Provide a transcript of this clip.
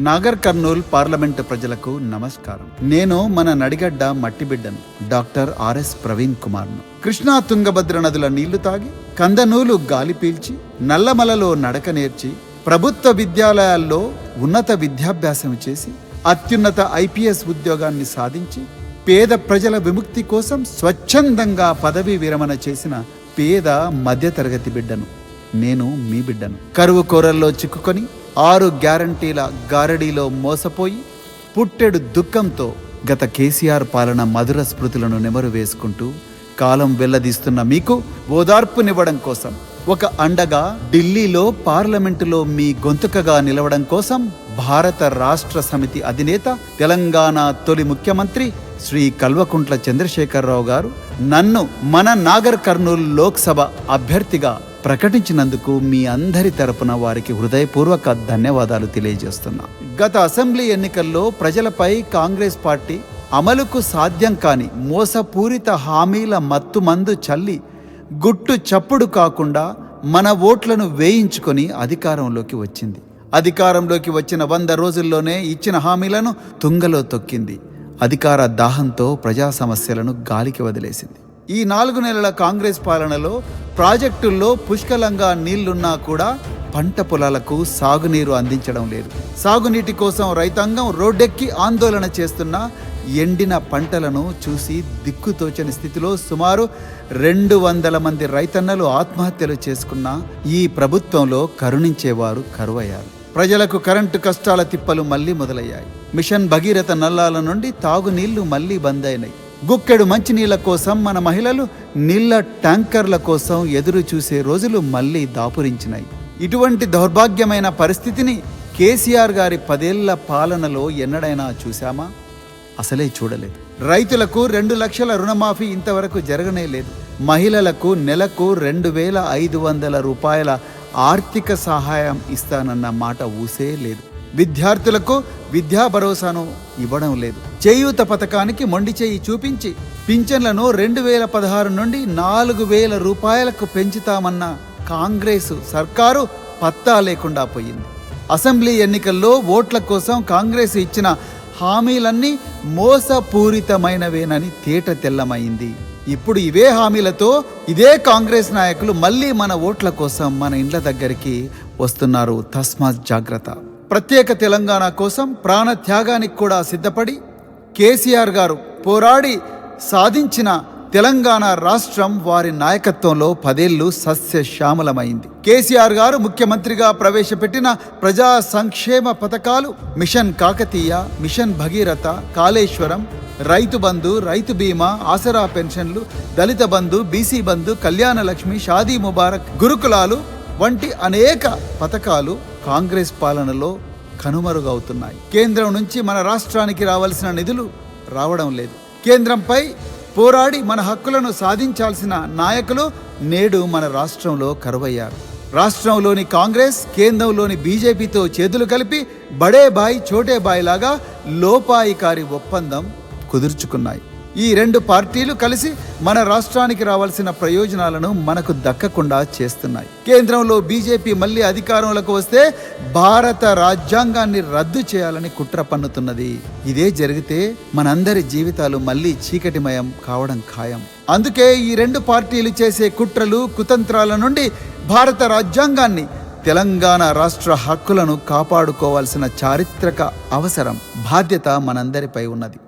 Nagar Kurnool parliament ప్రజలకు నమస్కారం. నేను మన నడిగడ్డ మట్టిబిడ్డను, డాక్టర్ ఆర్ఎస్ ప్రవీణ్ కుమార్ను. కృష్ణా తుంగభద్ర నదుల నీళ్లు తాగి, కందనూలు గాలి పీల్చి, నల్లమలలో నడక నేర్చి, ప్రభుత్వ విద్యాలయాల్లో ఉన్నత విద్యాభ్యాసం చేసి, అత్యున్నత ఐపీఎస్ ఉద్యోగాన్ని సాధించి, పేద ప్రజల విముక్తి కోసం స్వచ్ఛందంగా పదవీ విరమణ చేసిన పేద మధ్యతరగతి బిడ్డను. నేను మీ బిడ్డను. కరువు కోరల్లో చిక్కుకొని 6 గ్యారంటీల గారడీలో మోసపోయి పుట్టెడు దుఃఖంతో గత కేసీఆర్ పాలన మధుర స్మృతులను నెమరు వేసుకుంటూ కాలం వెల్లదీస్తున్న మీకు ఓదార్పునివ్వడం కోసం, ఒక అండగా ఢిల్లీలో పార్లమెంటులో మీ గొంతుకగా నిలవడం కోసం భారత రాష్ట్ర సమితి అధినేత, తెలంగాణ తొలి ముఖ్యమంత్రి శ్రీ కల్వకుంట్ల చంద్రశేఖరరావు గారు నన్ను మన నాగర్ కర్నూల్ లోక్సభ అభ్యర్థిగా ప్రకటించినందుకు మీ అందరి తరపున వారికి హృదయపూర్వక ధన్యవాదాలు తెలియజేస్తున్నా. గత అసెంబ్లీ ఎన్నికల్లో ప్రజలపై కాంగ్రెస్ పార్టీ అమలుకు సాధ్యం కాని మోసపూరిత హామీల మత్తుమందు చల్లి గుట్టు చప్పుడు కాకుండా మన ఓట్లను వేయించుకొని అధికారంలోకి వచ్చింది. అధికారంలోకి వచ్చిన 100 రోజుల్లోనే ఇచ్చిన హామీలను తుంగలో తొక్కింది. అధికార దాహంతో ప్రజా సమస్యలను గాలికి వదిలేసింది. ఈ 4 నెలల కాంగ్రెస్ పాలనలో ప్రాజెక్టుల్లో పుష్కలంగా నీళ్లున్నా కూడా పంట పొలాలకు సాగునీరు అందించడం లేదు. సాగునీటి కోసం రైతాంగం రోడ్డెక్కి ఆందోళన చేస్తున్న ఎండిన పంటలను చూసి దిక్కుతోచని స్థితిలో సుమారు 200 మంది రైతన్నలు ఆత్మహత్యలు చేసుకున్న ఈ ప్రభుత్వంలో కరుణించేవారు కరువయ్యారు. ప్రజలకు కరెంటు కష్టాల తిప్పలు మళ్లీ మొదలయ్యాయి. మిషన్ భగీరథ నల్లాల నుండి తాగునీళ్లు మళ్లీ బంద్ అయినాయి. గుక్కెడు మంచినీళ్ల కోసం మన మహిళలు నీళ్ల ట్యాంకర్ల కోసం ఎదురు చూసే రోజులు మళ్లీ దాపురించినాయి. ఇటువంటి దౌర్భాగ్యమైన పరిస్థితిని కేసీఆర్ గారి 10 ఏళ్ల పాలనలో ఎన్నడైనా చూశామా? అసలే చూడలేదు. రైతులకు 2 లక్షల రుణమాఫీ ఇంతవరకు జరగనే లేదు. మహిళలకు నెలకు 2,500 రూపాయల ఆర్థిక సహాయం ఇస్తానన్న మాట ఊసే లేదు. విద్యార్థులకు విద్యా భరోసాను ఇవ్వడం లేదు. చేయూత పథకానికి మొండి చేయి చూపించి పింఛన్లను 2016 నుండి 4,000 రూపాయలకు పెంచుతామన్న కాంగ్రెస్ సర్కారు పత్తా లేకుండా పోయింది. అసెంబ్లీ ఎన్నికల్లో ఓట్ల కోసం కాంగ్రెస్ ఇచ్చిన హామీలన్నీ మోసపూరితమైనవేనని తేట తెల్లమైంది. ఇప్పుడు ఇవే హామీలతో ఇదే కాంగ్రెస్ నాయకులు మళ్ళీ మన ఓట్ల కోసం మన ఇండ్ల దగ్గరికి వస్తున్నారు. తస్మాత్ జాగ్రత్త. ప్రత్యేక తెలంగాణ కోసం ప్రాణ త్యాగానికి కూడా సిద్ధపడి కేసీఆర్ గారు పోరాడి సాధించిన తెలంగాణ రాష్ట్రం వారి నాయకత్వంలో 10 ఏళ్లు సస్యశ్యామలమైంది. కేసీఆర్ గారు ముఖ్యమంత్రిగా ప్రవేశపెట్టిన ప్రజా సంక్షేమ పథకాలు మిషన్ కాకతీయ, మిషన్ భగీరథ, కాళేశ్వరం, రైతు బంధు, రైతు బీమా, ఆసరా పెన్షన్లు, దళిత బంధు, బీసీ బంధు, కళ్యాణ లక్ష్మి, షాదీ ముబారక్, గురుకులాలు వంటి అనేక పథకాలు కాంగ్రెస్ పాలనలో కనుమరుగవుతున్నాయి. కేంద్రం నుంచి మన రాష్ట్రానికి రావాల్సిన నిధులు రావడం లేదు. కేంద్రంపై పోరాడి మన హక్కులను సాధించాల్సిన నాయకులు నేడు మన రాష్ట్రంలో కరువయ్యారు. రాష్ట్రంలోని కాంగ్రెస్ కేంద్రంలోని బీజేపీతో చేతులు కలిపి బడే బాయ్ చోటే బాయ్ లాగా లోపాయికారి ఒప్పందం కుదుర్చుకున్నాయి. ఈ 2 పార్టీలు కలిసి మన రాష్ట్రానికి రావాల్సిన ప్రయోజనాలను మనకు దక్కకుండా చేస్తున్నాయి. కేంద్రంలో బీజేపీ మళ్ళీ అధికారంలోకి వస్తే భారత రాజ్యాంగాన్ని రద్దు చేయాలని కుట్ర పన్నుతున్నది. ఇదే జరిగితే మనందరి జీవితాలు మళ్ళీ చీకటిమయం కావడం ఖాయం. అందుకే ఈ 2 పార్టీలు చేసే కుట్రలు, కుతంత్రాల నుండి భారత రాజ్యాంగాన్ని, తెలంగాణ రాష్ట్ర హక్కులను కాపాడుకోవాల్సిన చారిత్రక అవసరం, బాధ్యత మనందరిపై ఉన్నది.